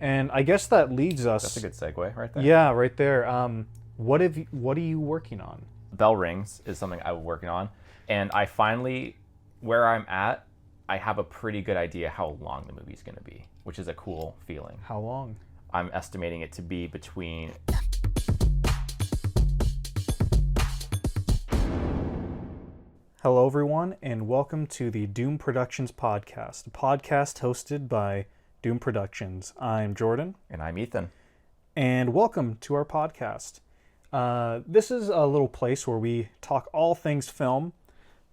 And I guess that leads us. That's a good segue right there. Yeah, right there. What are you working on? Bell Rings is something I'm working on, and I finally, where I'm at, I have a pretty good idea how long the movie's going to be, which is a cool feeling. How long? I'm estimating it to be between. Hello, everyone, and welcome to the Doom Productions podcast, a podcast hosted by Doom Productions. I'm Jordan. And I'm Ethan. And welcome to our podcast. This is a little place where we talk all things film,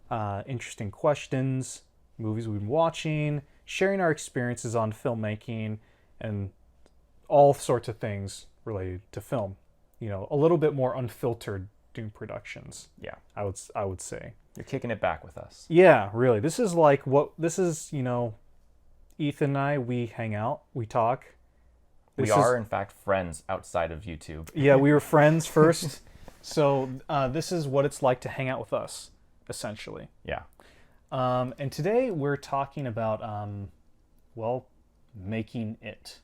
interesting questions, movies we've been watching, sharing our experiences on filmmaking, and all sorts of things related to film. You know, a little bit more unfiltered Doom Productions. Yeah. I would say. You're kicking it back with us. Yeah, really. This is, you know, Ethan and I, we hang out, we talk. We are, in fact, friends outside of YouTube. Yeah, we were friends first. So this is what it's like to hang out with us, essentially. Yeah. And today we're talking about, making it.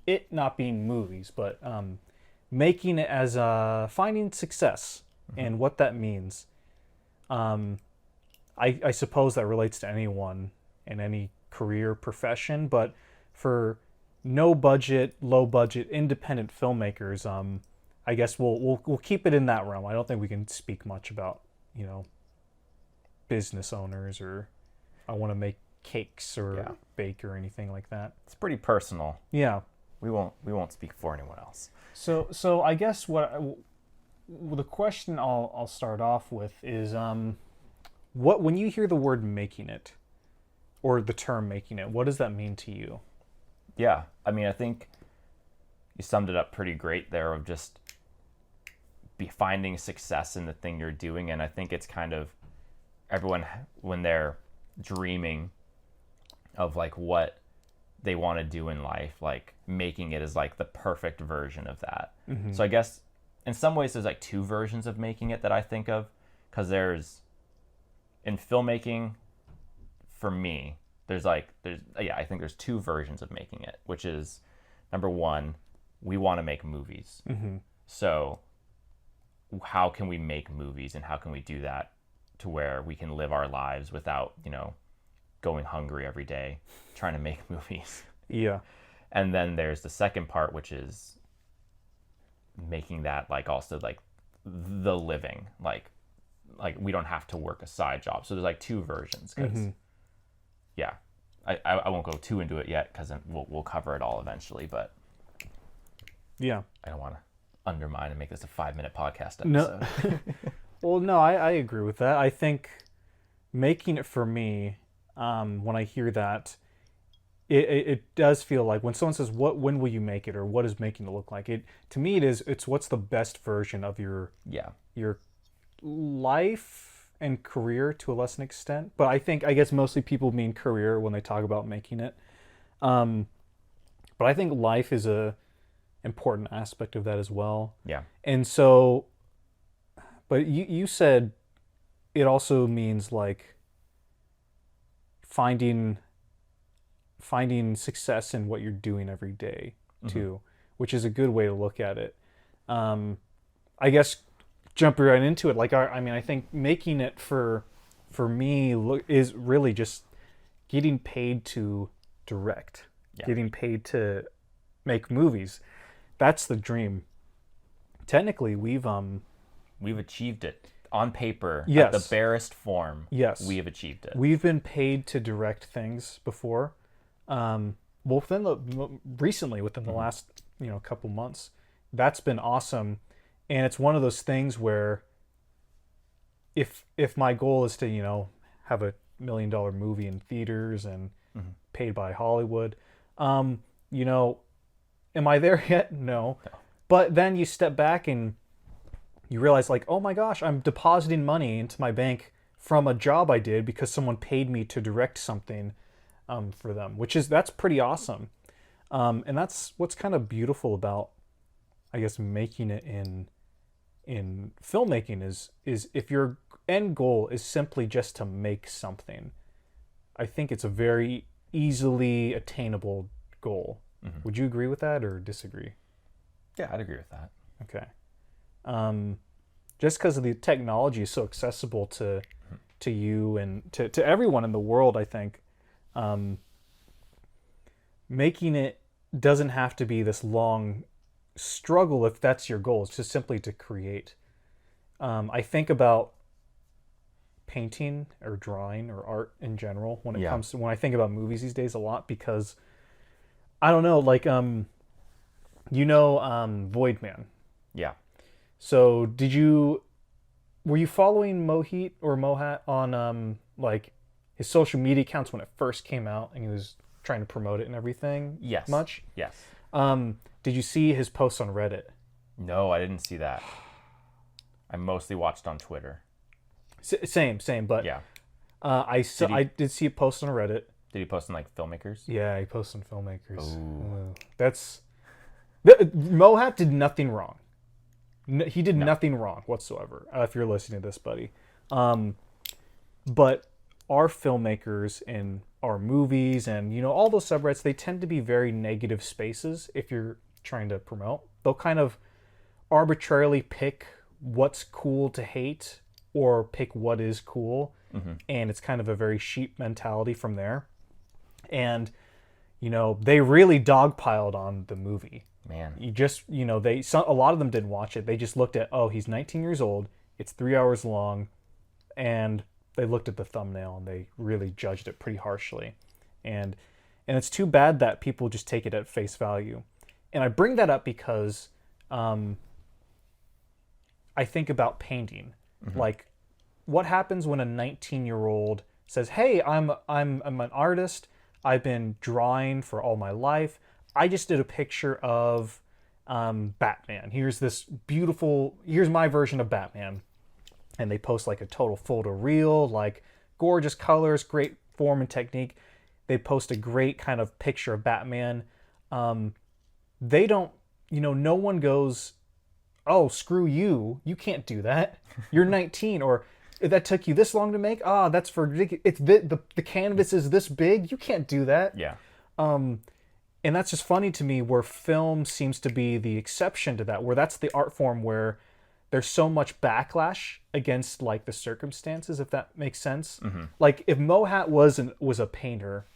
It not being movies, but making it as finding success and what that means. I suppose that relates to anyone in any career profession, but for no budget, low budget, independent filmmakers, I guess we'll keep it in that realm. I don't think we can speak much about, you know, business owners or I want to make cakes or bake or anything like that. It's pretty personal. Yeah. We won't speak for anyone else. So I guess the question I'll start off with is when you hear the word making it or the term making it, what does that mean to you? Yeah, I mean, I think you summed it up pretty great there of just finding success in the thing you're doing. And I think it's kind of everyone, when they're dreaming of like what they want to do in life, like making it is like the perfect version of that. Mm-hmm. So I guess in some ways there's like two versions of making it that I think of, because in filmmaking, for me, I think there's two versions of making it, which is, number one, we want to make movies. Mm-hmm. So how can we make movies, and how can we do that to where we can live our lives without, you know, going hungry every day trying to make movies? Yeah. And then there's the second part, which is making that like also like the living, like we don't have to work a side job. So there's like two versions, because yeah, I won't go too into it yet, because we'll cover it all eventually, but yeah, I don't want to undermine and make this a 5-minute podcast episode. No. Well, no, I agree with that. I think making it, for me, when I hear that, it does feel like when someone says, when will you make it, or what does making it look like? To me, it's what's the best version of your life and career to a lesser extent. But I guess mostly people mean career when they talk about making it. But I think life is a important aspect of that as well. Yeah. And so, but you said it also means like finding success in what you're doing every day too, which is a good way to look at it. I guess jumping right into it, like I think making it for me is really just getting paid to direct, getting paid to make movies. That's the dream. Technically, we've achieved it on paper. Yes. At the barest form. Yes, we have achieved it. We've been paid to direct things before. Recently, within the last couple months, that's been awesome. And it's one of those things where if my goal is to, have $1 million movie in theaters and paid by Hollywood, am I there yet? No. But then you step back and you realize, like, oh my gosh, I'm depositing money into my bank from a job I did because someone paid me to direct something for them, that's pretty awesome. And that's what's kind of beautiful about, I guess, making it in filmmaking is if your end goal is simply just to make something, I think it's a very easily attainable goal. Would you agree with that or disagree? Yeah, I'd agree with that. Okay. Just because the technology is so accessible to you and to everyone in the world, I think making it doesn't have to be this long struggle if that's your goal. It's just simply to create. I think about painting or drawing or art in general when it comes to when I think about movies these days a lot, because I don't know, like Void Man. Yeah. So were you following Mohit or Mohat on like his social media accounts when it first came out and he was trying to promote it and everything? Yes. Much? Yes. Did you see his posts on Reddit? No, I didn't see that. I mostly watched on Twitter. Same, but Yeah. I did see a post on Reddit. Did he post on like Filmmakers? Yeah, he posted on Filmmakers. Ooh. Mohat did nothing wrong. He did nothing wrong whatsoever. If you're listening to this, buddy, but our filmmakers and our movies and all those subreddits, they tend to be very negative spaces. If you're trying to promote, they'll kind of arbitrarily pick what's cool to hate or pick what is cool, and it's kind of a very sheep mentality from there. And they really dogpiled on the movie. Man. You just, a lot of them didn't watch it. They just looked at, oh, he's 19 years old, it's 3 hours long, and they looked at the thumbnail and they really judged it pretty harshly. And it's too bad that people just take it at face value. And I bring that up because I think about painting. Like, what happens when a 19-year-old says, hey, I'm an artist, I've been drawing for all my life, I just did a picture of Batman. Here's my version of Batman. And they post like a total photo reel, like gorgeous colors, great form and technique. They post a great kind of picture of Batman. They don't, no one goes, oh, screw you. You can't do that. You're 19, or that took you this long to make. Ah, that's for ridiculous. It's the canvas is this big. You can't do that. Yeah. And that's just funny to me, where film seems to be the exception to that, where that's the art form where there's so much backlash against like the circumstances, if that makes sense. Like if Mohat was a painter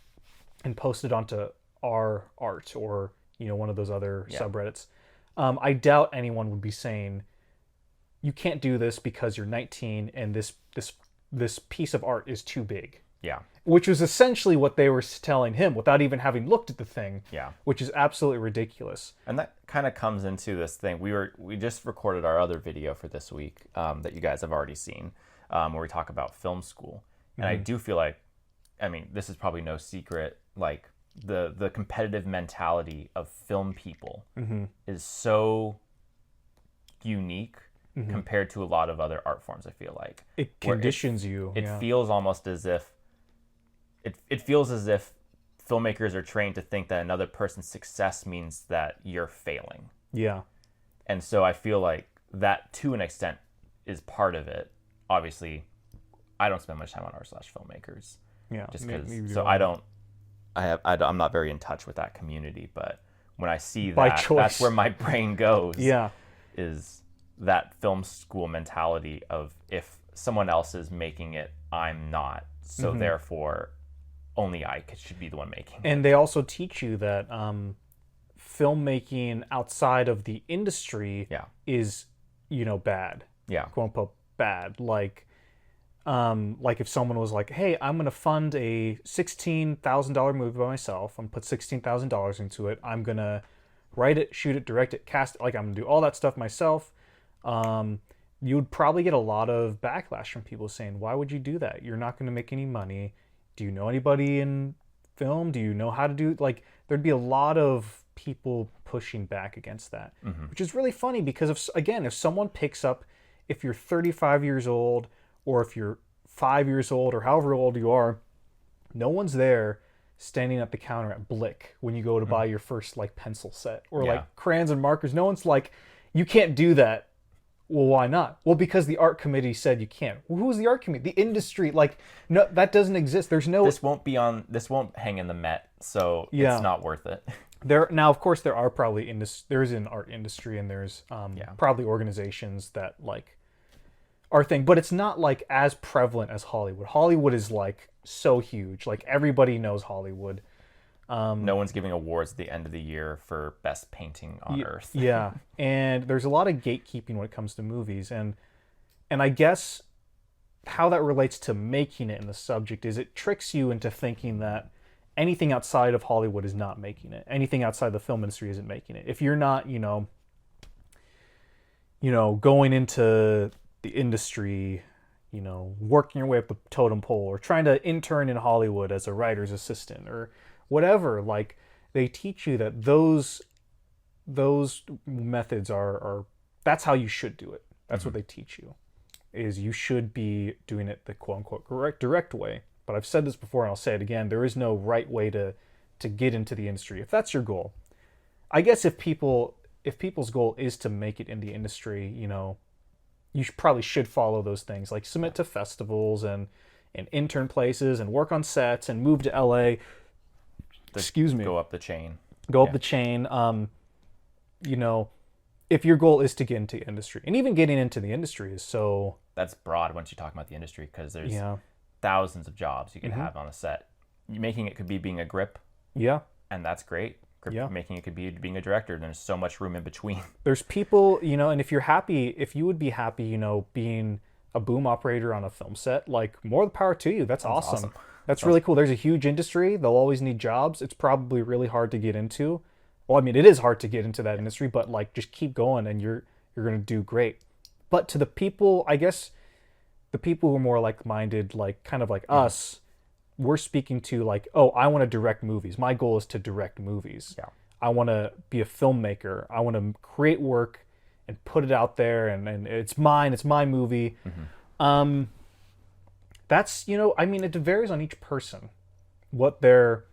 and posted onto our art or one of those other subreddits, I doubt anyone would be saying, you can't do this because you're 19 and this piece of art is too big. Yeah. Which was essentially what they were telling him without even having looked at the thing. Yeah. Which is absolutely ridiculous. And that kind of comes into this thing. We just recorded our other video for this week that you guys have already seen, where we talk about film school. And I do feel like, this is probably no secret, like the competitive mentality of film people is so unique compared to a lot of other art forms, I feel like. It conditions you. It feels almost as if it feels as if filmmakers are trained to think that another person's success means that you're failing. Yeah. And so I feel like that, to an extent, is part of it. Obviously, I don't spend much time on r/filmmakers. Yeah. Just because. So I'm not very in touch with that community. But when I see that, that's where my brain goes. Yeah. Is that film school mentality of, if someone else is making it, I'm not. So therefore, only I should be the one making it. And they also teach you that filmmaking outside of the industry is, bad. Yeah. Quote unquote bad. Like if someone was like, hey, I'm going to fund a $16,000 movie by myself. I'm going to put $16,000 into it. I'm going to write it, shoot it, direct it, cast it. Like, I'm going to do all that stuff myself. You would probably get a lot of backlash from people saying, why would you do that? You're not going to make any money. Do you know anybody in film? Do you know how to do, like, there'd be a lot of people pushing back against that, which is really funny because if someone picks up, if you're 35 years old or if you're 5 years old or however old you are, no one's there standing at the counter at Blick when you go to buy your first like pencil set or like crayons and markers. No one's like, you can't do that. Well, why not? Well, because the art committee said you can't. Well, who's the art committee? The industry. Like, no, that doesn't exist. There's no. This won't hang in the Met, so it's not worth it. Now, of course, there are probably there's an art industry, and there's probably organizations that like are thing, but it's not like as prevalent as Hollywood. Hollywood is like so huge, like everybody knows Hollywood. No one's giving awards at the end of the year for best painting on Earth. Yeah, and there's a lot of gatekeeping when it comes to movies, and I guess how that relates to making it in the subject is it tricks you into thinking that anything outside of Hollywood is not making it. Anything outside the film industry isn't making it. If you're not, going into the industry, working your way up the totem pole or trying to intern in Hollywood as a writer's assistant or whatever, like they teach you that those methods are that's how you should do it. That's what they teach you, is you should be doing it the quote unquote direct way. But I've said this before and I'll say it again, there is no right way to get into the industry. If that's your goal, I guess if people's goal is to make it in the industry, you probably should follow those things, like submit to festivals and intern places and work on sets and move to LA. Go up the chain. Up the chain. If your goal is to get into the industry, and even getting into the industry is so... That's broad once you talk about the industry, because there's thousands of jobs you can have on a set. Making it could be being a grip. Yeah. And that's great. Making it could be being a director. And there's so much room in between. There's people, and if you would be happy, being a boom operator on a film set, like, more the power to you. That's awesome. That's really cool. There's a huge industry. They'll always need jobs. It's probably really hard to get into. Well, I mean, it is hard to get into that industry, but like, just keep going and you're going to do great. But to the people, I guess, the people who are more like-minded, like kind of like us, we're speaking to like, oh, I want to direct movies. My goal is to direct movies. Yeah. I want to be a filmmaker. I want to create work and put it out there, and it's mine. It's my movie. That's, I mean, it varies on each person what their,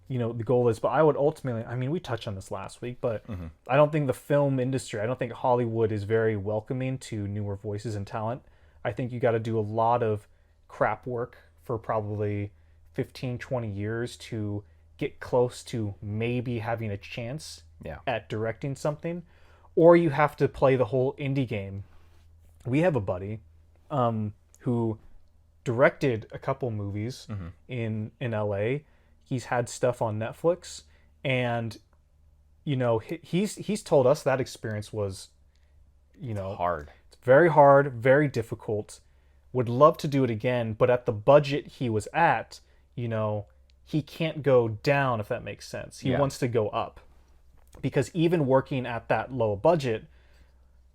the goal is. But I would ultimately, I mean, we touched on this last week, but I don't think the film industry, I don't think Hollywood is very welcoming to newer voices and talent. I think you got to do a lot of crap work for probably 15, 20 years to get close to maybe having a chance at directing something. Or you have to play the whole indie game. We have a buddy who directed a couple movies in LA. He's had stuff on Netflix, and he's told us that experience was hard. It's very hard, very difficult. Would love to do it again, but at the budget he was at, he can't go down, if that makes sense. He wants to go up, because even working at that low budget,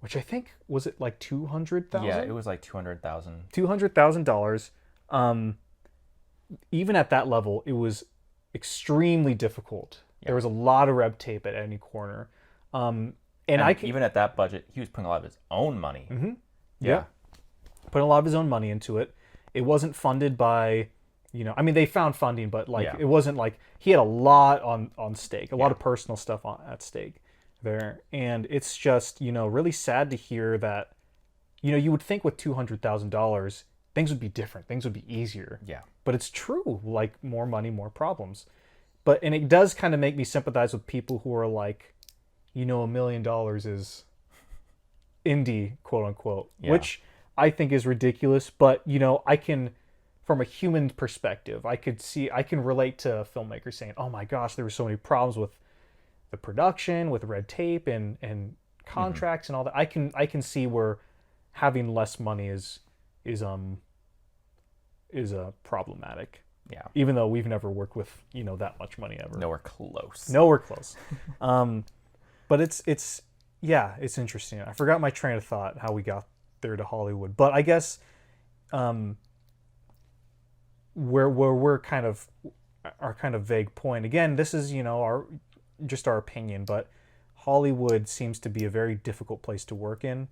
which I think, was it like $200,000? Yeah, it was like $200,000. $200,000. Even at that level, it was extremely difficult. There was a lot of red tape at any corner. And even at that budget, he was putting a lot of his own money. Putting a lot of his own money into it. It wasn't funded by, I mean, they found funding, but like it wasn't like he had a lot on stake, a lot of personal stuff at stake there. And it's just, really sad to hear that, you would think with $200,000, things would be different. Things would be easier. Yeah. But it's true. Like, more money, more problems. And it does kind of make me sympathize with people who are like, $1 million is indie, quote unquote, which I think is ridiculous. But, I can, from a human perspective, I can relate to filmmakers saying, oh my gosh, there were so many problems with the production, with red tape and contracts and all that. I can see where having less money is problematic. Yeah. Even though we've never worked with, that much money ever. Nowhere close. But it's interesting. I forgot my train of thought, how we got there to Hollywood. But I guess where we're kind of our kind of vague point. Again, this is, our opinion, but Hollywood seems to be a very difficult place to work in.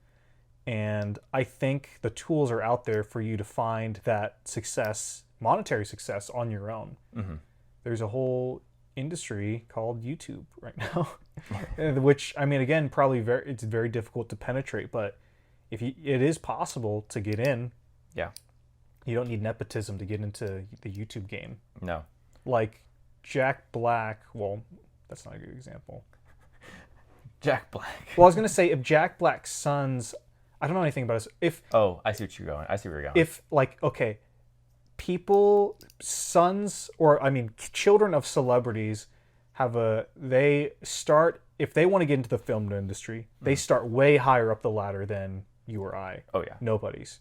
And I think the tools are out there for you to find that success, monetary success, on your own. There's a whole industry called YouTube right now, which, I mean, again, probably it's very difficult to penetrate, but it is possible to get in. Yeah. You don't need nepotism to get into the YouTube game. No. Like Jack Black, well, That's not a good example. Jack Black. Well, I was gonna say if Jack Black's sons, I don't know anything about this. If Oh, I see what you're going. I see where you're going. if like okay, people, sons, or I mean children of celebrities they start, if they want to get into the film industry, they start way higher up the ladder than you or I. Oh yeah. Nobody's.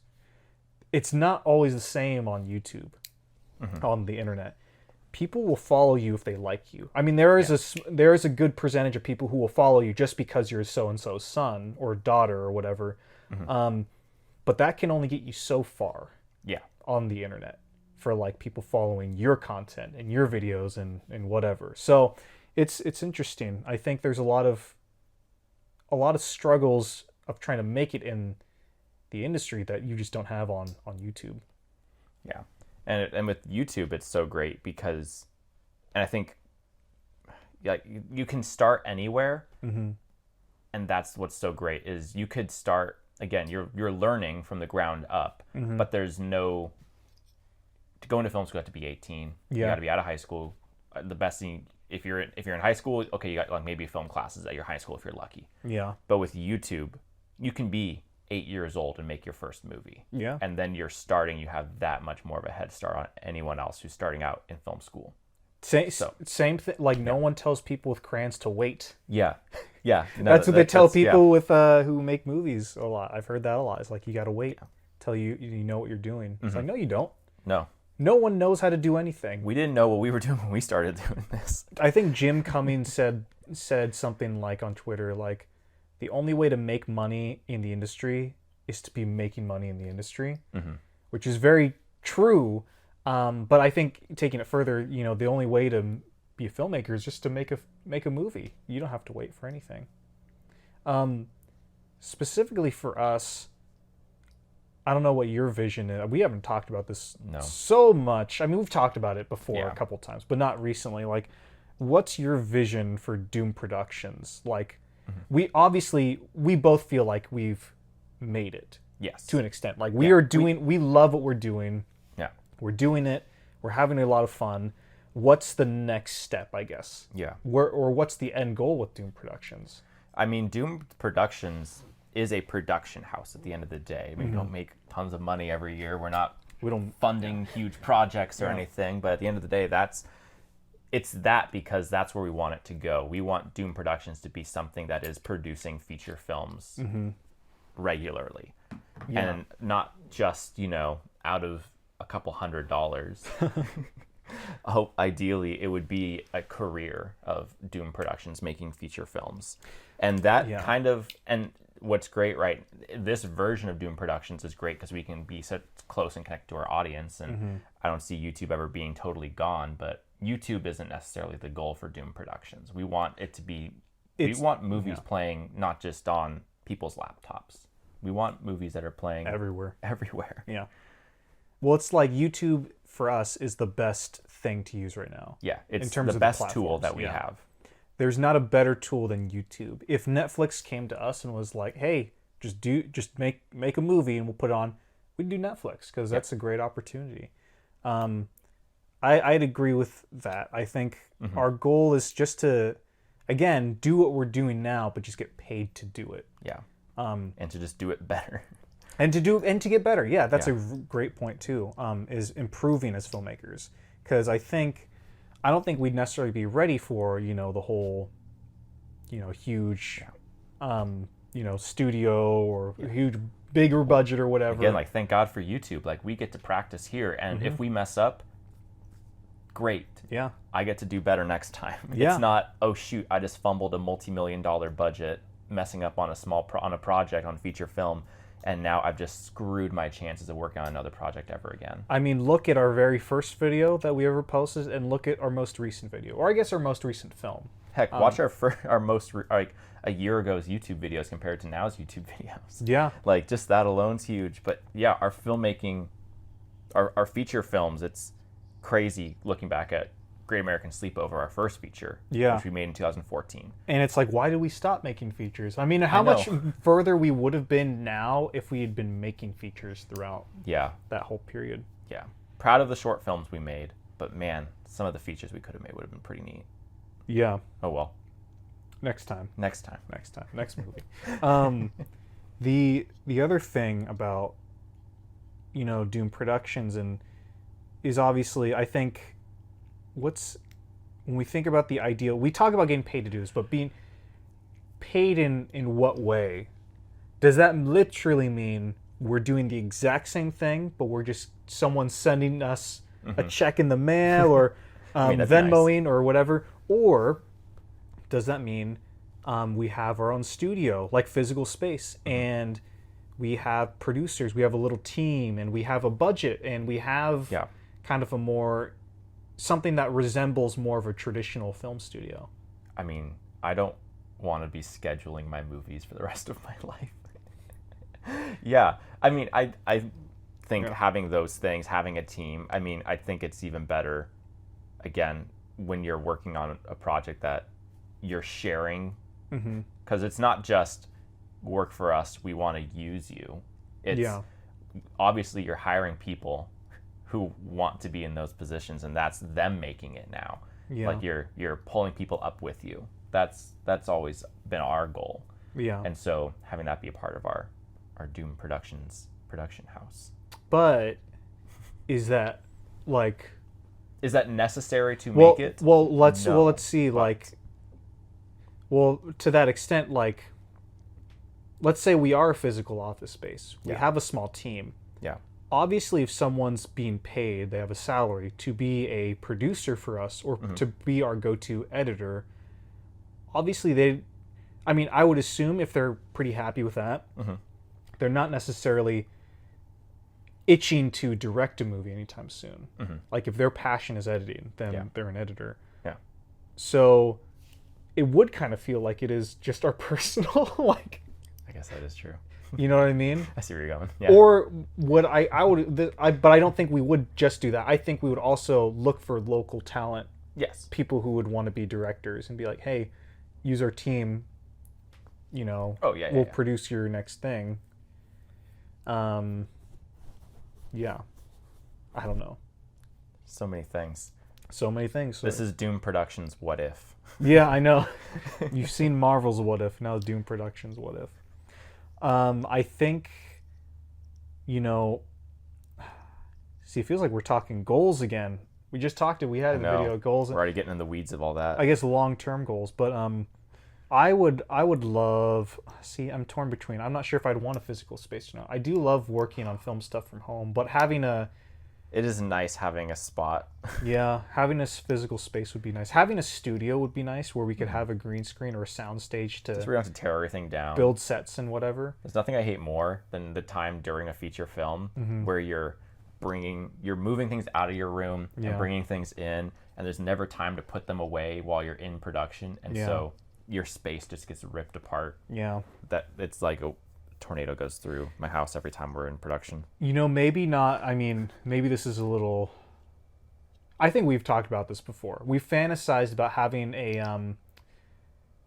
It's not always the same on YouTube, on the internet. People will follow you if they like you. I mean, there is a good percentage of people who will follow you just because you're so and so's son or daughter or whatever. But that can only get you so far. Yeah. On the internet for like people following your content and your videos and whatever. So it's interesting. I think there's a lot of struggles of trying to make it in the industry that you just don't have on YouTube. Yeah. And with YouTube, it's so great because, and I think, yeah, you can start anywhere, and that's what's so great is you could start again. You're learning from the ground up, but there's no, to go into film school you have to be 18. Yeah. You got to be out of high school. The best thing, if you're in high school, okay, you got like maybe film classes at your high school if you're lucky. Yeah. But with YouTube, you can be 8 years old and make your first movie. Yeah. And then you have that much more of a head start on anyone else who's starting out in film school. Same thing. Like no one tells people with crayons to wait. Yeah. Yeah. No, that's what they tell people yeah. with who make movies a lot. I've heard that a lot. It's like you got to wait till you know what you're doing. It's like no, you don't. No. No one knows how to do anything. We didn't know what we were doing when we started doing this. I think Jim Cummings said something like on Twitter, like the only way to make money in the industry is to be making money in the industry, which is very true. But I think taking it further, the only way to be a filmmaker is just to make a movie. You don't have to wait for anything. Specifically for us, I don't know what your vision is. We haven't talked about this so much. I mean, we've talked about it before a couple times, but not recently. Like, what's your vision for Doom Productions? Like, we both feel like we've made it. Yes. To an extent. Like, we love what we're doing. Yeah. We're doing it. We're having a lot of fun. What's the next step, I guess? Yeah. Or what's the end goal with Doom Productions? I mean, Doom Productions is a production house at the end of the day. I mean, we don't make tons of money every year. We don't funding huge projects or anything, but at the end of the day, it's that because that's where we want it to go. We want Doom Productions to be something that is producing feature films regularly, and not just out of a couple $100. I hope ideally it would be a career of Doom Productions making feature films, and that kind of and. What's great, right? This version of Doom Productions is great because we can be so close and connect to our audience, and I don't see YouTube ever being totally gone, but YouTube isn't necessarily the goal for Doom Productions. We want it to be, we want movies playing not just on people's laptops. We want movies that are playing everywhere. Yeah. Well, it's like YouTube for us is the best thing to use right now. Yeah, it's in terms the of best the tool that we have. There's not a better tool than YouTube. If Netflix came to us and was like, "Hey, just make a movie and we'll put it on," we'd do Netflix because that's a great opportunity. I'd agree with that. I think our goal is just to, again, do what we're doing now, but just get paid to do it. Yeah. And to just do it better. And to get better. Yeah, that's a great point too. Is improving as filmmakers, because I don't think we'd necessarily be ready for, the whole, huge, studio or huge, bigger budget or whatever. Again, like, thank God for YouTube. Like, we get to practice here, and if we mess up, great. Yeah. I get to do better next time. Yeah. It's not, oh shoot, I just fumbled a multi-million-dollar budget messing up on a project on feature film, and now I've just screwed my chances of working on another project ever again. I mean, look at our very first video that we ever posted, and look at our most recent video, or I guess our most recent film. Heck, watch our most a year ago's YouTube videos compared to now's YouTube videos. Yeah, like just that alone's huge. But yeah, our filmmaking, our feature films, it's crazy looking back at Great American Sleepover, our first feature, which we made in 2014. And it's like, why did we stop making features? I mean, how much further we would have been now if we had been making features throughout that whole period. Yeah. Proud of the short films we made, but man, some of the features we could have made would have been pretty neat. Yeah. Oh well. Next time. Next time. Next movie. The other thing about, you know, Doom Productions and is obviously, I think, when we think about the ideal, we talk about getting paid to do this, but being paid in what way? Does that literally mean we're doing the exact same thing, but we're just someone sending us a check in the mail or that's Venmoing or whatever? Or does that mean we have our own studio, like physical space, and we have producers, we have a little team, and we have a budget, and we have kind of something that resembles more of a traditional film studio? I mean, I don't want to be scheduling my movies for the rest of my life. Yeah, I mean, I think having those things, having a team, I mean, I think it's even better, again, when you're working on a project that you're sharing, because it's not just work for us, we want to use you. It's obviously you're hiring people who want to be in those positions, and that's them making it now. Like you're pulling people up with you. That's always been our goal. And so having that be a part of our Doom Productions production house. But is that necessary to make it? Let's see, to that extent, like, let's say we are a physical office space. We have a small team. Yeah. Obviously, if someone's being paid, they have a salary to be a producer for us or to be our go-to editor. Obviously, I would assume if they're pretty happy with that, they're not necessarily itching to direct a movie anytime soon. Like, if their passion is editing, then they're an editor. Yeah. So it would kind of feel like it is just our personal, like... I guess that is true. You know what I mean? I see where you're going. Yeah. Or but I don't think we would just do that. I think we would also look for local talent. Yes. People who would want to be directors and be like, hey, use our team, you know, we'll produce your next thing. Yeah. I don't know. So many things. So many things. This is Doom Productions' What If. Yeah, I know. You've seen Marvel's What If, now Doom Productions' What If. I think, you know, see, it feels like we're talking goals again. We just we had a video of goals. We're already getting in the weeds of all that. I guess long-term goals, but I would love, see, I'm torn between, I'm not sure if I'd want a physical space or not. I do love working on film stuff from home, but it is nice having a spot. Yeah, having a physical space would be nice. Having a studio would be nice where we could have a green screen or a sound stage to we don't have to tear everything down. Build sets and whatever. There's nothing I hate more than the time during a feature film where you're moving things out of your room and bringing things in, and there's never time to put them away while you're in production, and so your space just gets ripped apart. Yeah. That it's like a tornado goes through my house every time we're in production. You know, maybe not. I mean, maybe this is a little... I think we've talked about this before. We fantasized about having a,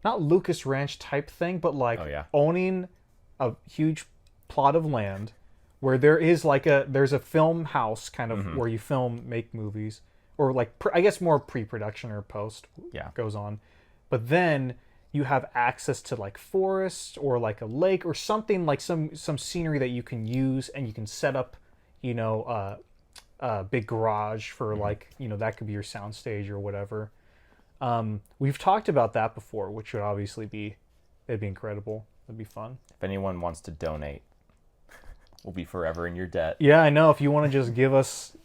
not Lucas Ranch type thing, but like owning a huge plot of land where there is there's a film house kind of where you make movies, or like, I guess more pre-production or post goes on. But then you have access to like forests or like a lake or something, like some scenery that you can use, and you can set up, you know, a big garage for like, you know, that could be your sound stage or whatever. We've talked about that before, which would obviously it'd be incredible. It'd be fun. If anyone wants to donate, we'll be forever in your debt. Yeah, I know. If you want to just give us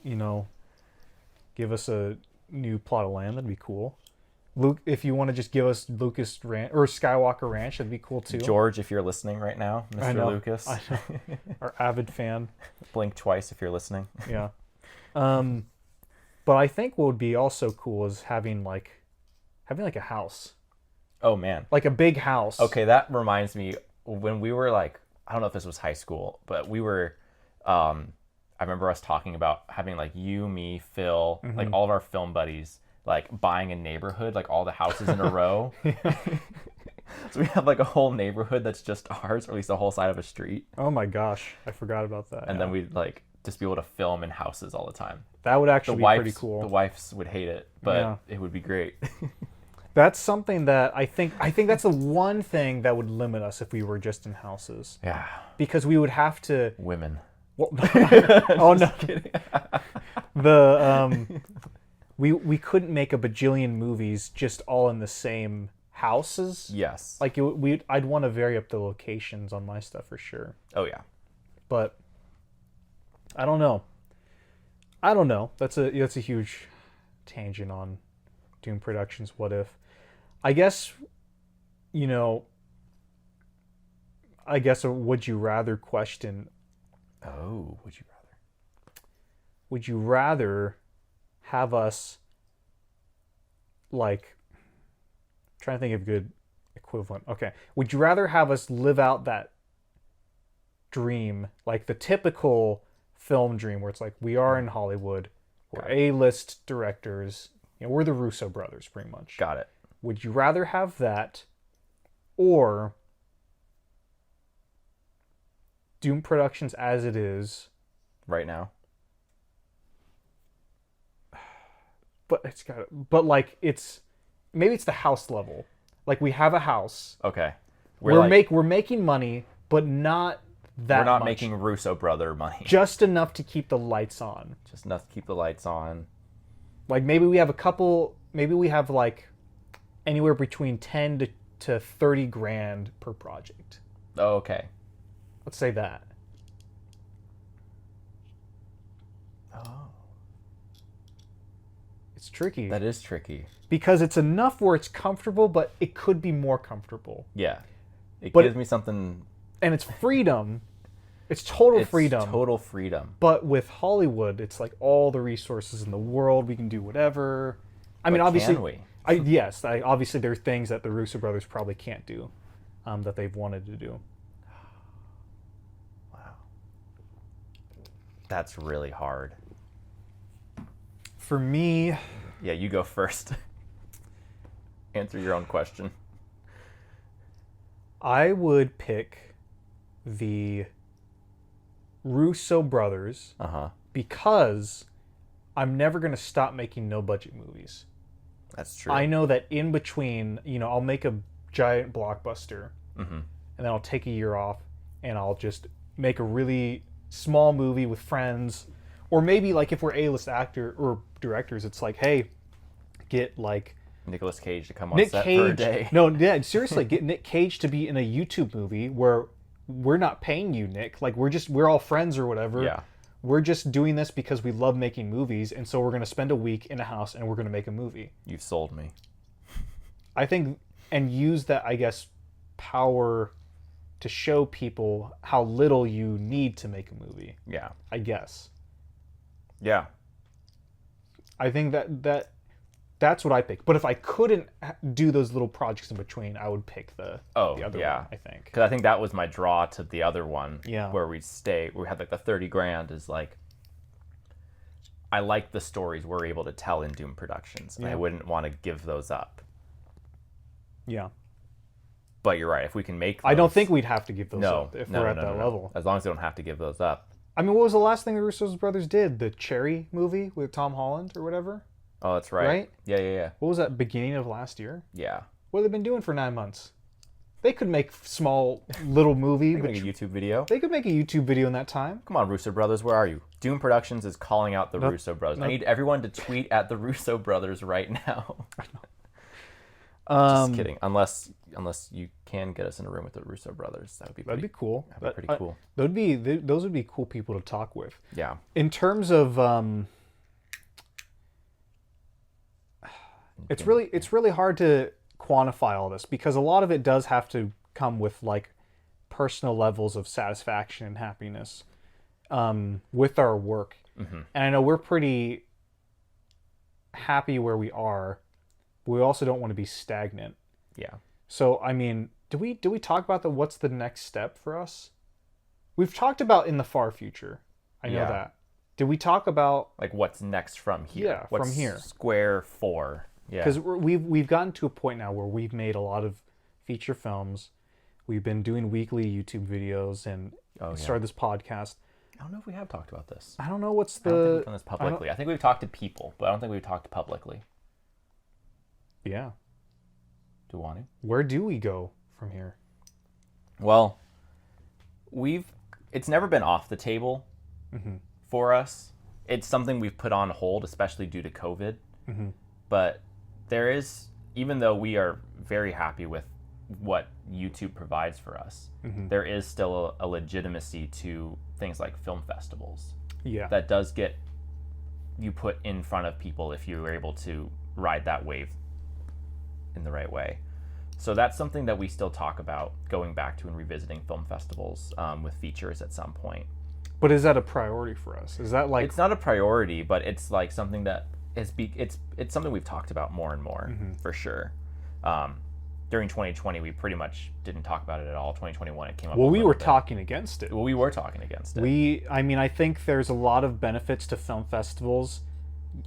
a new plot of land, that'd be cool. Luke, if you want to just give us Lucas Ranch or Skywalker Ranch, that'd be cool too. George, if you're listening right now, Mr. Lucas. I know. Our avid fan. Blink twice if you're listening. Yeah. But I think what would be also cool is having like a house. Oh man. Like a big house. Okay, that reminds me, when we were like, I don't know if this was high school, but we were I remember us talking about having like you, me, Phil, like all of our film buddies, like buying a neighborhood, like all the houses in a row. So we have like a whole neighborhood that's just ours, or at least the whole side of a street. Oh my gosh, I forgot about that. And then we'd like just be able to film in houses all the time. That would actually be pretty cool. The wives would hate it, but it would be great. That's something that I think that's the one thing that would limit us if we were just in houses. Yeah. Because we would have to. Women. Well, oh no. We couldn't make a bajillion movies just all in the same houses. Yes. Like I'd want to vary up the locations on my stuff for sure. Oh yeah. But I don't know. That's a huge tangent on Doom Productions. What if? I guess, a would you rather question. Oh, would you rather? Would you rather have us, like, trying to think of a good equivalent. Okay. Would you rather have us live out that dream, like the typical film dream where it's like we are in Hollywood, we're A-list directors, we're the Russo brothers pretty much. Got it. Would you rather have that or Doom Productions as it is right now? But like maybe it's the house level. Like we have a house. Okay. We're making money, but not that We're not much. making Russo brother money. Just enough to keep the lights on. Just enough to keep the lights on. Like maybe we have like anywhere between 10 to 30 grand per project. Oh, okay. Let's say that. Oh. It's tricky. That is tricky. Because it's enough where it's comfortable, but it could be more comfortable. Yeah. It gives me something. And it's freedom. It's total freedom. Total freedom. But with Hollywood, it's like all the resources in the world. We can do whatever. I mean, obviously, can we? Obviously, there are things that the Russo brothers probably can't do, that they've wanted to do. Wow. That's really hard. For me, yeah, you go first. Answer your own question. I would pick the Russo brothers because I'm never going to stop making no-budget movies. That's true. I know that in between, I'll make a giant blockbuster, and then I'll take a year off, and I'll just make a really small movie with friends, or maybe like if we're A-list actor or directors, it's like, hey, get like Nicolas Cage to come on set for a day. No, yeah, seriously, get Nick Cage to be in a YouTube movie where we're not paying you, Nick. Like we're all friends or whatever. Yeah. We're just doing this because we love making movies, and so we're going to spend a week in a house and we're going to make a movie. You've sold me. I think, and use that, I guess, power to show people how little you need to make a movie. Yeah. I guess. Yeah. I think that's what I pick. But if I couldn't do those little projects in between, I would pick the other one, I think. Because I think that was my draw to the other one. Yeah. Where we had like the 30 grand is like, I like the stories we're able to tell in Doom Productions. And I wouldn't want to give those up. Yeah. But you're right. If we can make those, I don't think we'd have to give those up if we're at that level. As long as we don't have to give those up. I mean, what was the last thing the Russo brothers did? The Cherry movie with Tom Holland or whatever? Oh, that's right. Right? Yeah. What was that, beginning of last year? Yeah. What have they been doing for 9 months? They could make small little movie. They could make a YouTube video. They could make a YouTube video in that time. Come on, Russo Brothers, where are you? Doom Productions is calling out the Russo Brothers. I need everyone to tweet at the Russo Brothers right now. Just kidding. Unless you can get us in a room with the Russo Brothers, that'd be cool. That'd be pretty cool. Those would be cool people to talk with. Yeah. In terms of it's really hard to quantify all this because a lot of it does have to come with like personal levels of satisfaction and happiness with our work. And I know we're pretty happy where we are. But we also don't want to be stagnant. Yeah. So I mean, do we talk about what's the next step for us? We've talked about in the far future. I know that. Did we talk about like what's next from here? Yeah, what's from here. Square 4. Yeah. Because we've gotten to a point now where we've made a lot of feature films. We've been doing weekly YouTube videos and started this podcast. I don't know if we have talked about this. I don't know what's I don't think we've done this publicly. I think we've talked to people, but I don't think we've talked publicly. Yeah. do want to. Where do we go from here? Well, it's never been off the table for us. It's something we've put on hold, especially due to COVID. But there is, even though we are very happy with what YouTube provides for us, there is still a legitimacy to things like film festivals. Yeah. That does get you put in front of people if you were able to ride that wave in the right way. So that's something that we still talk about, going back to and revisiting film festivals with features at some point. But is that a priority for us? Is that like... It's not a priority, but it's like something that it's something we've talked about more and more, for sure. During 2020, we pretty much didn't talk about it at all. 2021, it came up. Well, we were talking against it. Well, we were talking against it. I think there's a lot of benefits to film festivals,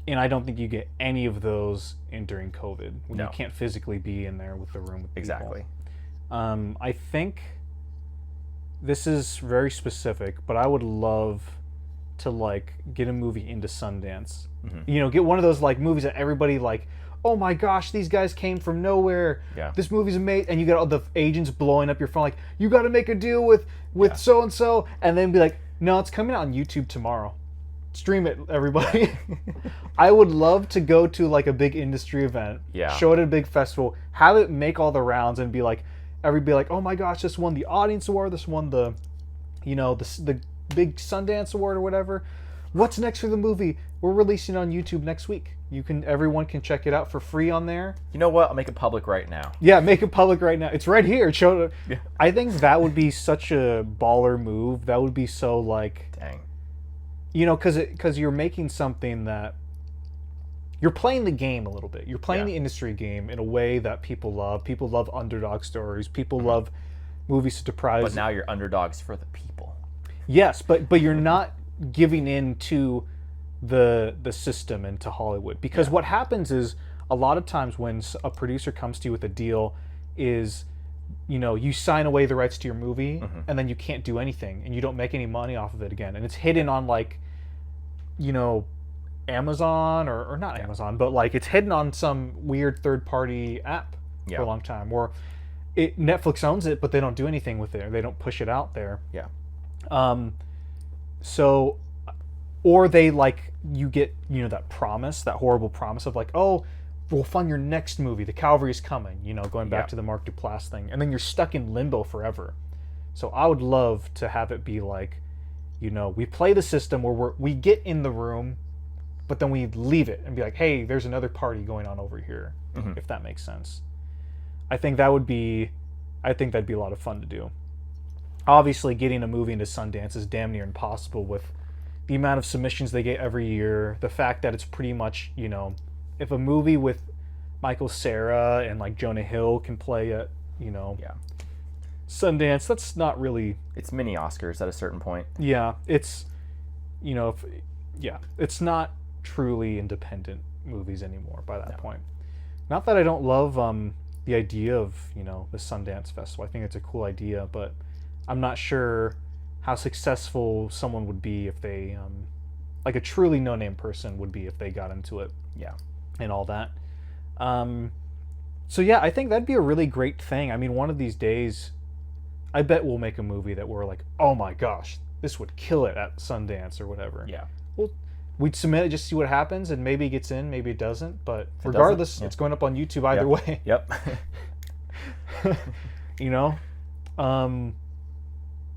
and I don't think you get any of those during COVID, when you can't physically be in there with the room with people. Exactly. I think this is very specific, but I would love to like get a movie into Sundance. You know, get one of those like movies that everybody like, oh my gosh, these guys came from nowhere. Yeah. This movie's amazing. And you get all the agents blowing up your phone like, you got to make a deal with so-and-so. And then be like, no, it's coming out on YouTube tomorrow. Stream it, everybody. I would love to go to like a big industry event, show it at a big festival, have it make all the rounds and be like, everybody like, oh my gosh, this won the audience award. This won the, you know, the big Sundance award or whatever. What's next for the movie? We're releasing it on YouTube next week. Everyone can check it out for free on there. You know what? I'll make it public right now. Yeah, make it public right now. It's right here. I think that would be such a baller move. That would be so like... Dang. You know, because you're making something that... You're playing the game a little bit. You're playing the industry game in a way that people love. People love underdog stories. People love movies to surprise. But now you're underdogs for the people. Yes, but you're not giving in to the system and to Hollywood, because what happens is a lot of times when a producer comes to you with a deal is, you know, you sign away the rights to your movie and then you can't do anything and you don't make any money off of it again, and it's hidden on like, you know, Amazon or not Amazon, but like it's hidden on some weird third-party app for a long time, or Netflix owns it but they don't do anything with it, or they don't push it out there. So, or they like, you get, you know, that promise, that horrible promise of like, oh, we'll fund your next movie, the Cavalry's coming, you know, going back to the Mark Duplass thing, and then you're stuck in limbo forever. So I would love to have it be like, you know, we play the system where we get in the room, but then we leave it and be like, hey, there's another party going on over here, if that makes sense. I think that'd be a lot of fun to do. Obviously, getting a movie into Sundance is damn near impossible with the amount of submissions they get every year. The fact that it's pretty much, you know, if a movie with Michael Cera and like Jonah Hill can play at, you know, Sundance, that's not really... It's mini Oscars at a certain point. Yeah, it's, you know, it's not truly independent movies anymore by that point. Not that I don't love the idea of, you know, the Sundance Festival. I think it's a cool idea, but I'm not sure how successful someone would be if they, like a truly no-name person would be if they got into it. And all that. So yeah, I think that'd be a really great thing. I mean, one of these days, I bet we'll make a movie that we're like, oh my gosh, this would kill it at Sundance or whatever. Well, we'd submit it, just see what happens, and maybe it gets in, maybe it doesn't, but regardless, it's going up on YouTube either way. You know?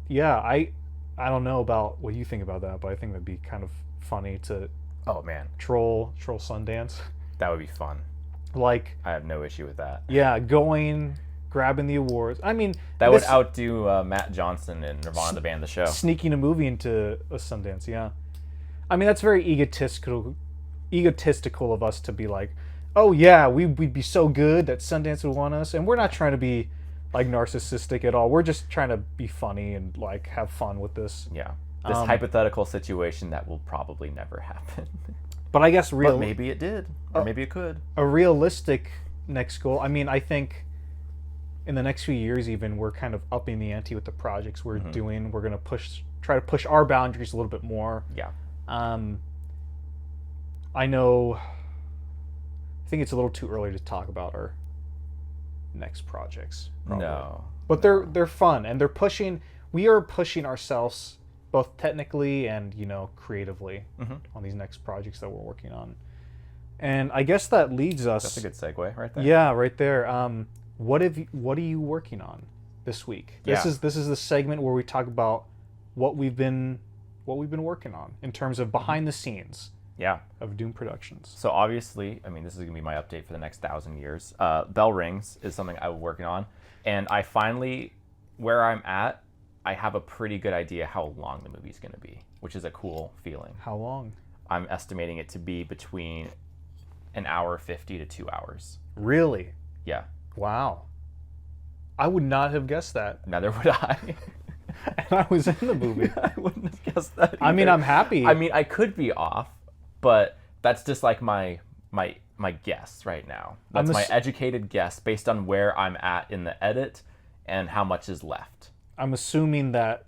Yeah, I don't know about what you think about that, but I think that'd be kind of funny to troll Sundance. That would be fun. Like, I have no issue with that. Yeah, grabbing the awards. I mean, that would outdo Matt Johnson and Nirvana the band, The Show. Sneaking a movie into a Sundance, yeah. I mean, that's very egotistical of us to be like, oh yeah, we'd be so good that Sundance would want us, and we're not trying to be like narcissistic at all. We're just trying to be funny and like have fun with this. Yeah. This hypothetical situation that will probably never happen. But I guess but maybe it did, or maybe it could. A realistic next goal. I mean, I think in the next few years, even, we're kind of upping the ante with the projects we're doing. We're gonna try to push our boundaries a little bit more. Yeah. I know. I think it's a little too early to talk about next projects. Probably. No. But they're fun, and we are pushing ourselves both technically and, creatively on these next projects that we're working on. And I guess that leads us. That's a good segue right there. Yeah, right there. What are you working on this week? This Yeah. is the segment where we talk about what we've been working on in terms of behind the scenes Yeah. of Doom Productions. So obviously, I mean, this is going to be my update for the next 1,000 years. Bell Rings is something I'm working on. And I finally, where I'm at, I have a pretty good idea how long the movie's going to be, which is a cool feeling. How long? I'm estimating it to be between an hour 50 to 2 hours. Really? Yeah. Wow. I would not have guessed that. Neither would I. And I was in the movie. I wouldn't have guessed that either. I mean, I'm happy. I mean, I could be off, but that's just like my guess right now. That's my educated guess based on where I'm at in the edit and how much is left. I'm assuming that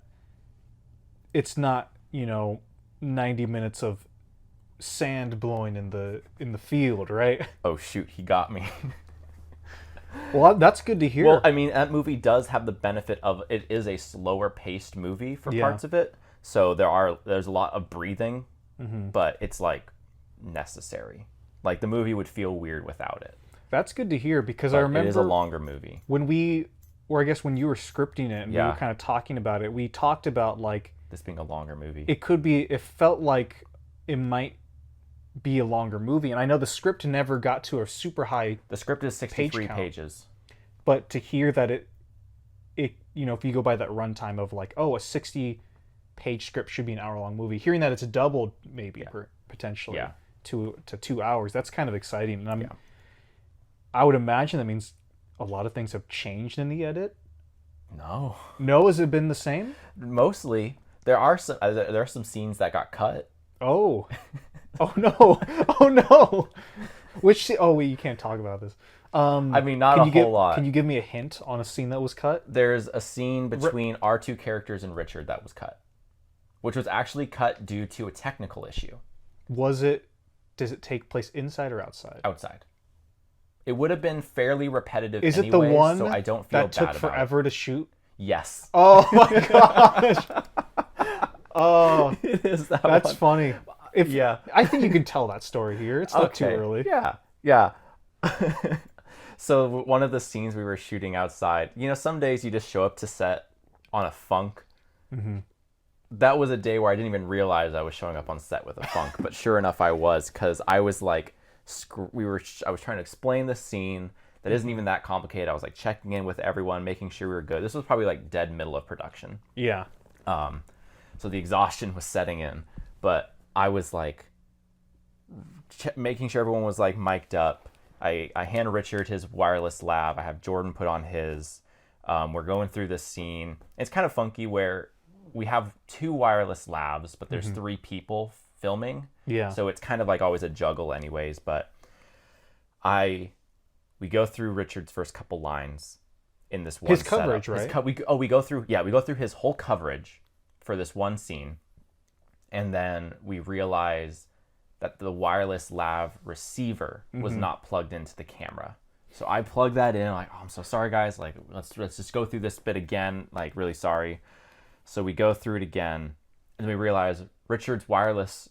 it's not, 90 minutes of sand blowing in the field, right? Oh shoot, he got me. Well, that's good to hear. Well, I mean, that movie does have the benefit of it is a slower paced movie for parts of it. So there's a lot of breathing, but it's like necessary. Like the movie would feel weird without it. That's good to hear because But I remember it is a longer movie. when I guess when you were scripting it and we were kind of talking about it, we talked about like This being a longer movie. it felt like it might be a longer movie. And I know the script never got to a super high, The script is 63 pages. but to hear that it if you go by that runtime of like, a 60-page script should be an hour-long movie, hearing that it's doubled maybe potentially to 2 hours, that's kind of exciting. And I would imagine that means a lot of things have changed in the edit. No, has it been the same? mostly there are some scenes that got cut. Oh no. Wait, you can't talk about this. I mean, not a whole lot. Can you give me a hint on a scene that was cut? There's a scene between our two characters and Richard that was cut, which was actually cut due to a technical issue. Does it take place inside or outside? Outside. It would have been fairly repetitive Is anyways, it the one so I don't feel that bad took about forever to shoot? Yes. Oh my gosh. Oh, It is that that's one. funny. I think you can tell that story here. It's not too early. Yeah. So one of the scenes we were shooting outside, some days you just show up to set on a funk. Mm-hmm. That was a day where I didn't even realize I was showing up on set with a funk, but sure enough I was, because I was like, I was trying to explain the scene that isn't even that complicated. I was like checking in with everyone, making sure we were good. This was probably like dead middle of production. Yeah. So the exhaustion was setting in, but I was like making sure everyone was like mic'd up. I hand Richard his wireless lav. I have Jordan put on his. We're going through this scene. It's kind of funky where we have 2 wireless lavs, but there's 3 people filming. Yeah. So it's kind of like always a juggle anyways, but we go through Richard's first couple lines in this one his coverage, setup. right? We go through his whole coverage for this one scene. And then we realize that the wireless lav receiver was not plugged into the camera. So I plugged that in, like, I'm so sorry guys, like let's just go through this bit again, like really sorry. So we go through it again, and we realize Richard's wireless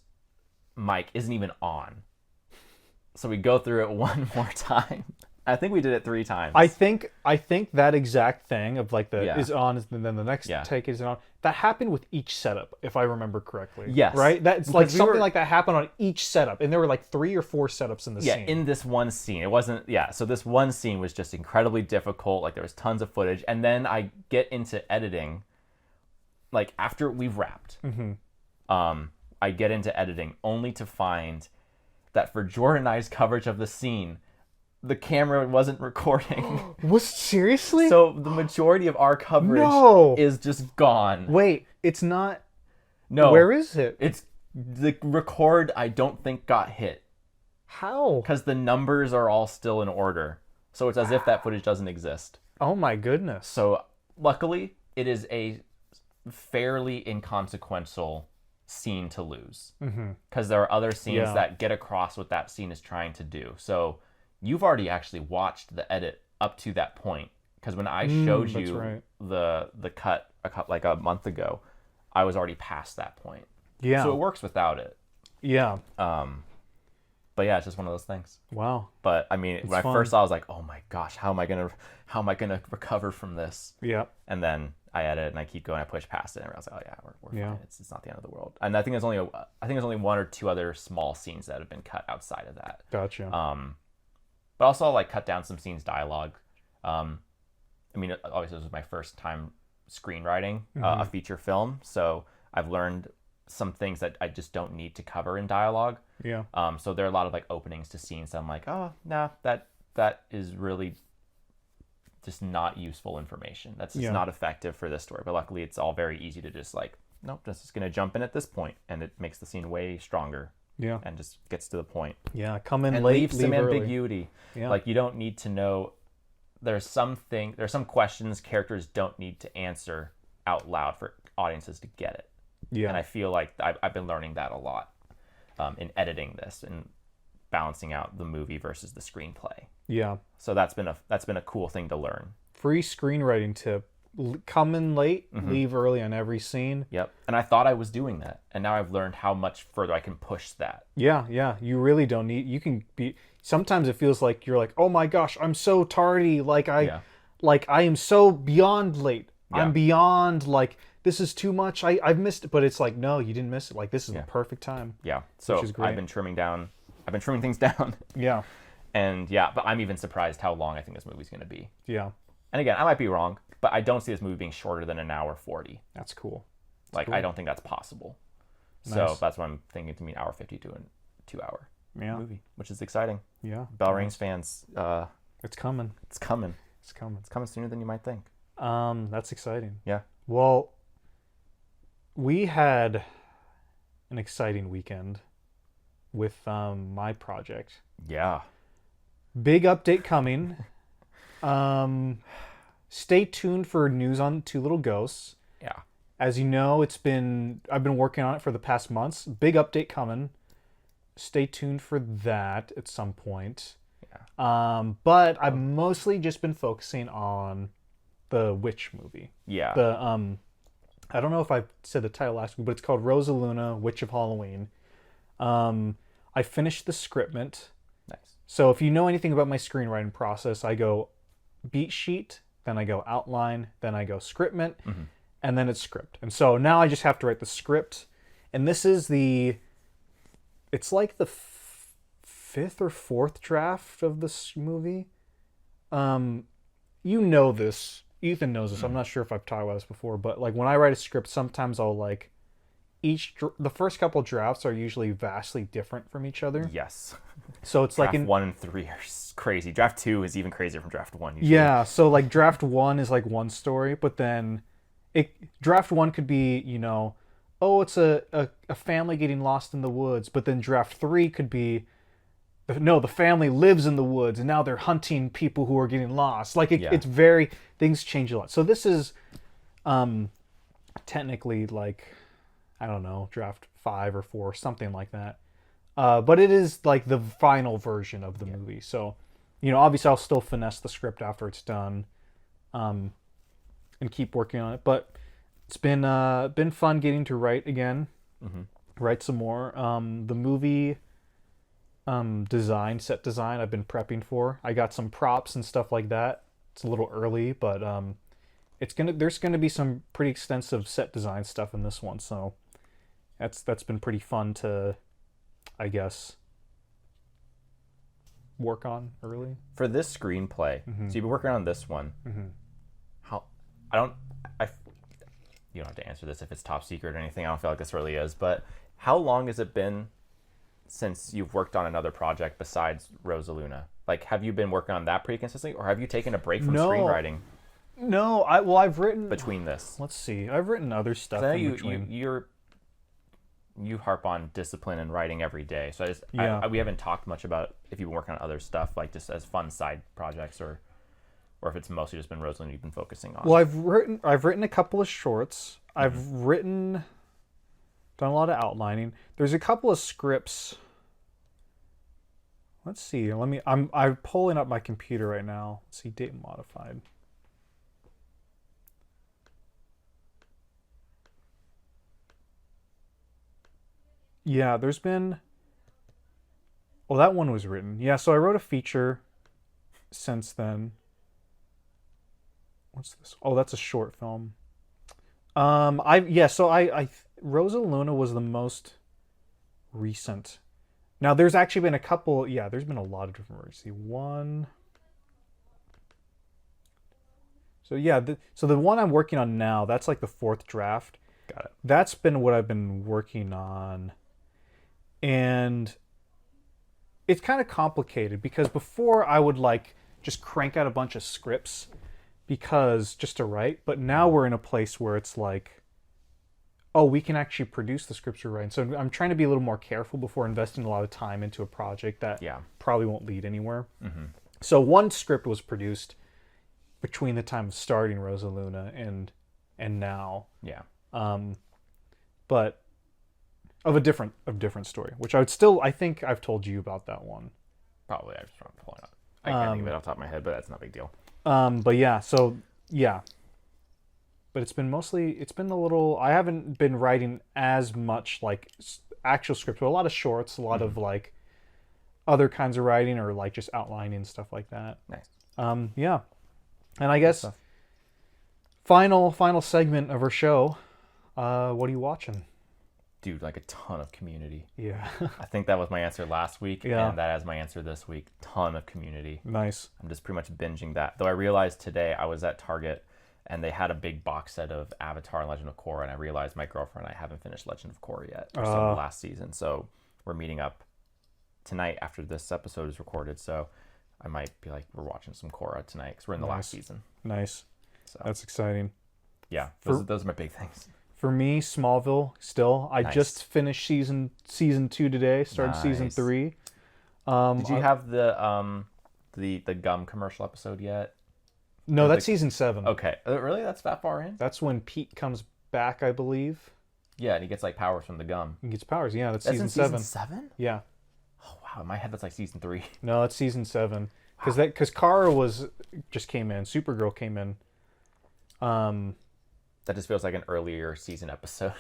mic isn't even on. So we go through it one more time. I think we did it 3 times. I think that exact thing of like is on and then the next take is on. That happened with each setup, if I remember correctly. Yes. Right? That's like something like that happened on each setup, and there were like 3 or 4 setups in the scene. Yeah, in this one scene. It wasn't so this one scene was just incredibly difficult. Like there was tons of footage. And then I get into editing, like after we've wrapped. I get into editing only to find that for Jordan and I's coverage of the scene, the camera wasn't recording. Seriously? So the majority of our coverage is just gone. Wait, it's not. No. Where is it? It's the record. I don't think got hit How? because the numbers are all still in order. So it's as if that footage doesn't exist. Oh my goodness. So luckily, it is a fairly inconsequential scene to lose because there are other scenes that get across what that scene is trying to do. So you've already actually watched the edit up to that point. Because when I showed that's you right. the cut like a month ago, I was already past that point. Yeah. So it works without it. Yeah. But yeah, it's just one of those things. Wow. But I mean, when I fun. first saw it, I was like, oh my gosh, how am I gonna recover from this? Yeah. And then I edit and I keep going. I push past it, and I was like, oh yeah, we're Yeah. fine. It's not the end of the world. And I think there's only one or two other small scenes that have been cut outside of that. Gotcha. But also I'll, like, cut down some scenes dialogue. I mean, obviously this was my first time screenwriting a feature film, so I've learned some things that I just don't need to cover in dialogue. Yeah. So there are a lot of, like, openings to scenes that I'm like, oh no, that is really just not useful information. That's just not effective for this story. But luckily it's all very easy to just, like, nope, this is gonna jump in at this point, and it makes the scene way stronger. Yeah. And just gets to the point. Yeah. Come in And late, leave some early. ambiguity. Yeah. Like, you don't need to know. There's some questions characters don't need to answer out loud for audiences to get it. Yeah. And I feel like I've been learning that a lot in editing this and balancing out the movie versus the screenplay. Yeah. So that's been a cool thing to learn. Free screenwriting tip. Come in late, leave early on every scene. Yep. And I thought I was doing that, and now I've learned how much further I can push that. Yeah, yeah. You really don't need. You can be. Sometimes it feels like you're like, oh my gosh, I'm so tardy. Like I am so beyond late. Yeah. I'm beyond, like, this is too much. I've missed it. But it's like, no, you didn't miss it. Like, this is the perfect time. Yeah. So Which is great. I've been trimming things down. Yeah. And yeah, but I'm even surprised how long I think this movie's going to be. Yeah. And again, I might be wrong, but I don't see this movie being shorter than an hour 40. That's cool. Like, I don't think that's possible. Nice. So that's what I'm thinking, to me, hour 50 to an 2-hour movie, which is exciting. Yeah. Bell Rings fans, It's coming. it's coming. It's coming. It's coming sooner than you might think. That's exciting. Yeah. Well, we had an exciting weekend with my project. Yeah. Big update coming. Stay tuned for news on Two Little Ghosts. Yeah. As you know, I've been working on it for the past months. Big update coming. Stay tuned for that at some point. Yeah. But I've mostly just been focusing on the Witch movie. Yeah. I don't know if I said the title last week, but it's called Rosaluna, Witch of Halloween. I finished the scriptment. Nice. So if you know anything about my screenwriting process, I go beat sheet, then I go outline, then I go scriptment, and then it's script. And so now I just have to write the script. And this is it's like the fifth or fourth draft of this movie. You know this. Ethan knows this. I'm not sure if I've talked about this before, but like when I write a script, sometimes I'll like the first couple drafts are usually vastly different from each other. Yes. So it's Draft like 1 and 3 are crazy. Draft 2 is even crazier from draft 1. Usually. Yeah, so like draft 1 is like one story, but then draft 1 could be, it's a family getting lost in the woods, but then draft 3 could be the family lives in the woods and now they're hunting people who are getting lost. Like it's things change a lot. So this is technically like, I don't know, draft 5 or 4, something like that. But it is like the final version of the movie. So, obviously I'll still finesse the script after it's done, and keep working on it. But it's been fun getting to write again, write some more. The movie set design I've been prepping for. I got some props and stuff like that. It's a little early, but there's gonna be some pretty extensive set design stuff in this one. So that's been pretty fun to, I guess, work on early. For this screenplay, so you've been working on this one. You don't have to answer this if it's top secret or anything. I don't feel like this really is. But how long has it been since you've worked on another project besides Rosaluna? Like, have you been working on that pretty consistently, or have you taken a break from screenwriting? No, I've written between this. Let's see. I've written other stuff in between. You harp on discipline and writing every day. So we haven't talked much about if you've been working on other stuff, like just as fun side projects, or if it's mostly just been Rosaluna you've been focusing on. Well, I've written a couple of shorts. I've done a lot of outlining. There's a couple of scripts. Let's see. I'm pulling up my computer right now. Let's see, date modified. Yeah, there's been. Well, that one was written. Yeah, so I wrote a feature since then. What's this? Oh, that's a short film. I Rosa Luna was the most recent. Now, there's actually been a couple. Yeah, there's been a lot of different. See, one. So yeah, so the one I'm working on now, that's like the fourth draft. Got it. That's been what I've been working on, and it's kind of complicated because before I would like just crank out a bunch of scripts because just to write, but now we're in a place where it's like, oh, we can actually produce the scripts we're writing. So I'm trying to be a little more careful before investing a lot of time into a project that probably won't lead anywhere. Mm-hmm. So one script was produced between the time of starting Rosa Luna and now. Yeah. But of a different story, which I think I've told you about that one. Probably. I just want to pull it up. I can't think of it off the top of my head, but that's not a big deal. But yeah, so yeah. But it's been a little, I haven't been writing as much like actual scripts, but a lot of shorts, a lot of like other kinds of writing or like just outlining and stuff like that. Nice. Yeah. And I guess final segment of our show. What are you watching? Dude, like a ton of Community. Yeah. I think that was my answer last week, Yeah. and that is my answer this week. Ton of Community. Nice. I'm just pretty much binging that. Though I realized today I was at Target, and they had a big box set of Avatar and Legend of Korra, and I realized my girlfriend and I haven't finished Legend of Korra yet, or some last season. So we're meeting up tonight after this episode is recorded. So I might be like, we're watching some Korra tonight because we're in the last season. Nice. So that's exciting. Yeah, those are my big things. For me, Smallville still. I just finished season 2 today. Started season 3. Did you have the gum commercial episode yet? No, that's season 7. Okay, really? That's that far in? That's when Pete comes back, I believe. Yeah, and he gets like powers from the gum. He gets powers. Yeah, that's season in 7. Season 7? Yeah. Oh wow, in my head that's like season 3. No, that's season 7. Because Kara just came in. Supergirl came in. That just feels like an earlier season episode.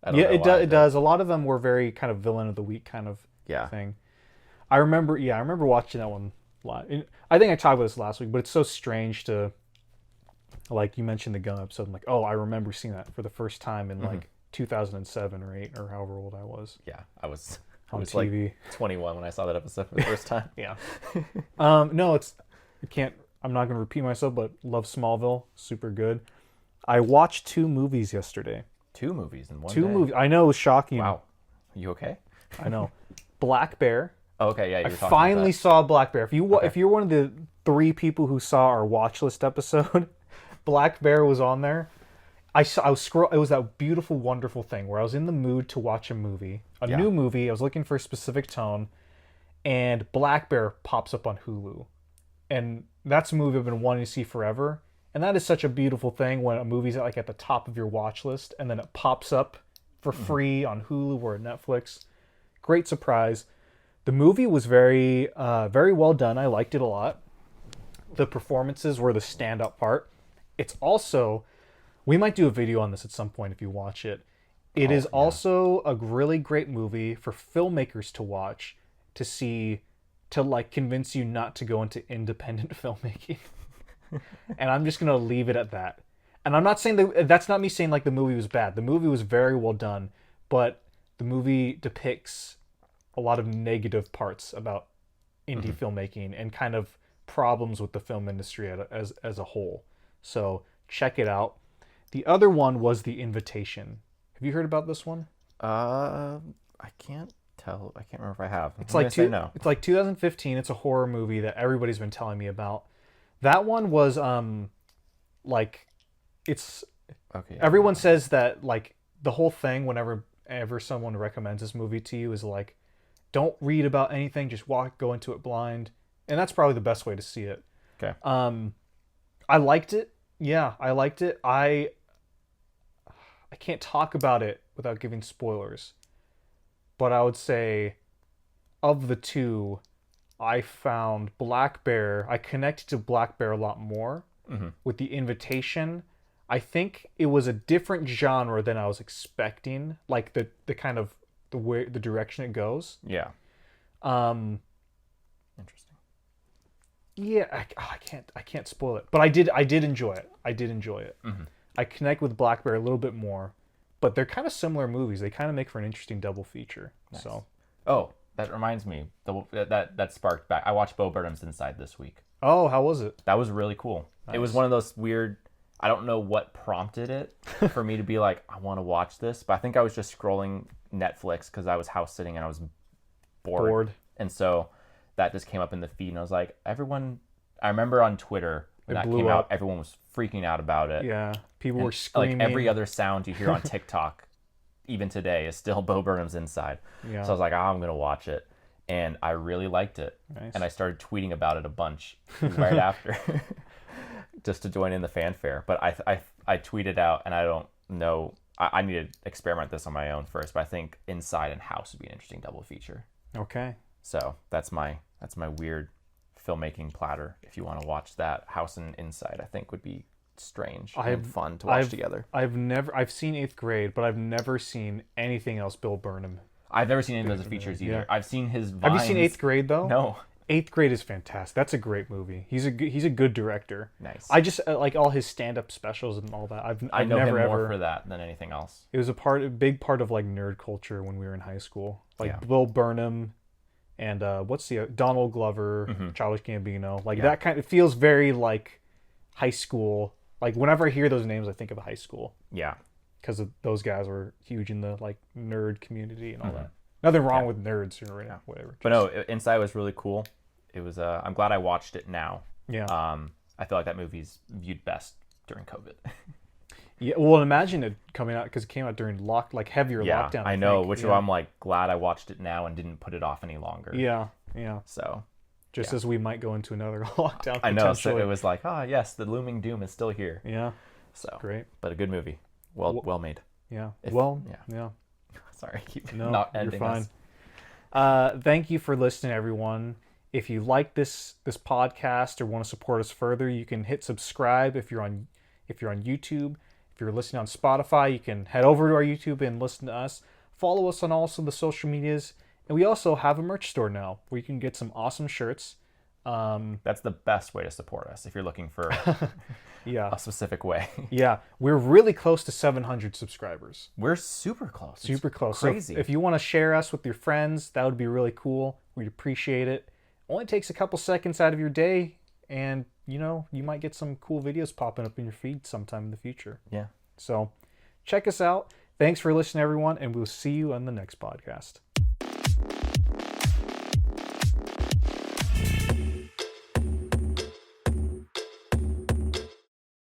It does. A lot of them were very kind of villain of the week kind of thing. I remember watching that one live. I think I talked about this last week, but it's so strange to, like you mentioned the gum episode. I'm like, oh, I remember seeing that for the first time in like 2007 or 8 or however old I was. Yeah, I was TV. Like 21 when I saw that episode for the first time. Yeah. No, I'm not going to repeat myself, but love Smallville. Super good. I watched 2 movies yesterday. 2 movies in one day? 2 movies. I know, it was shocking. Wow. Are you okay? I know. Black Bear. Oh, okay, yeah, you were talking finally about saw Black Bear. If you're one of the 3 people who saw our watch list episode, Black Bear was on there. It was that beautiful, wonderful thing where I was in the mood to watch a movie, new movie. I was looking for a specific tone, and Black Bear pops up on Hulu, and that's a movie I've been wanting to see forever. And that is such a beautiful thing when a movie's at the top of your watch list, and then it pops up for free on Hulu or Netflix. Great surprise. The movie was very, very well done. I liked it a lot. The performances were the standout part. It's also, we might do a video on this at some point if you watch it. It is also a really great movie for filmmakers to watch, to convince you not to go into independent filmmaking. And I'm just gonna leave it at that. And I'm not saying that's not me saying like the movie was bad. The movie was very well done, but the movie depicts a lot of negative parts about indie filmmaking and kind of problems with the film industry as a whole. So check it out. The other one was The Invitation. Have you heard about this one? I can't tell. I can't remember if I have. It's like 2015. It's a horror movie that everybody's been telling me about. That one was everyone says that like the whole thing whenever someone recommends this movie to you is like, don't read about anything, just go into it blind. And that's probably the best way to see it. Okay. I liked it. Yeah, I liked it. I can't talk about it without giving spoilers. But I would say of the 2, I found Black Bear. I connected to Black Bear a lot more with The Invitation. I think it was a different genre than I was expecting, like the kind of the direction it goes. Yeah. Um, Interesting. yeah, I can't spoil it, but I did enjoy it. I did enjoy it. I connect with Black Bear a little bit more, but they're kind of similar movies. They kind of make for an interesting double feature. Nice. So, Oh, that reminds me. That sparked back. I watched Bo Burnham's Inside this week. oh, how was it? That was really cool. It was one of those weird. I don't know what prompted it for me to be like, I want to watch this, but I think I was just scrolling Netflix because I was house sitting and I was bored. And so that just came up in the feed, and I was like, everyone. I remember on Twitter when that came out, everyone was freaking out about it. Yeah, people were screaming. Like every other sound you hear on TikTok, even today, is still Bo Burnham's Inside. Yeah. So I was like, I'm gonna watch it, and I really liked it. Nice. And I started tweeting about it a bunch right after, just to join in the fanfare. But I tweeted out, and I don't know. I need to experiment this on my own first, but I think Inside and House would be an interesting double feature. Okay. So that's my weird filmmaking platter. If you want to watch that, House and Inside, I think would be strange and fun to watch together. I've seen Eighth Grade, but I've never seen anything else Bill Burnham. I've never seen any of those features either. Yeah. I've seen his Vines. Have you seen Eighth Grade though? No. Eighth Grade is fantastic. That's a great movie. He's a good director. Nice. I just like all his stand-up specials and all that. I know never him more for that than anything else. It was a big part of like nerd culture when we were in high school. Like Bill Burnham and Donald Glover, Childish Gambino. Like that kind of feels very like high school. Like whenever I hear those names, I think of high school. Yeah. Because those guys were huge in the like nerd community and all that. Nothing wrong with nerds or whatever. But no, Inside was really cool. It was. I'm glad I watched it now. Yeah. I feel like that movie's viewed best during COVID. Yeah. Well, imagine it coming out because it came out during heavier lockdown. I know. Which I'm like glad I watched it now and didn't put it off any longer. Yeah. Yeah. So. Just as we might go into another lockdown. I know. So it was like, yes, the looming doom is still here. Yeah. So great. But a good movie. Well made. Yeah. Yeah. Sorry, keep no, not ending. You're fine. Thank you for listening, everyone. If you like this podcast or want to support us further, you can hit subscribe if you're on YouTube. If you're listening on Spotify, you can head over to our YouTube and listen to us. Follow us on also the social medias. And we also have a merch store now where you can get some awesome shirts. That's the best way to support us if you're looking for a specific way. Yeah. We're really close to 700 subscribers. We're super close. Super close. Crazy. So if you want to share us with your friends, that would be really cool. We'd appreciate it. Only takes a couple seconds out of your day, and you might get some cool videos popping up in your feed sometime in the future. Yeah. So check us out. Thanks for listening, everyone, and we'll see you on the next podcast.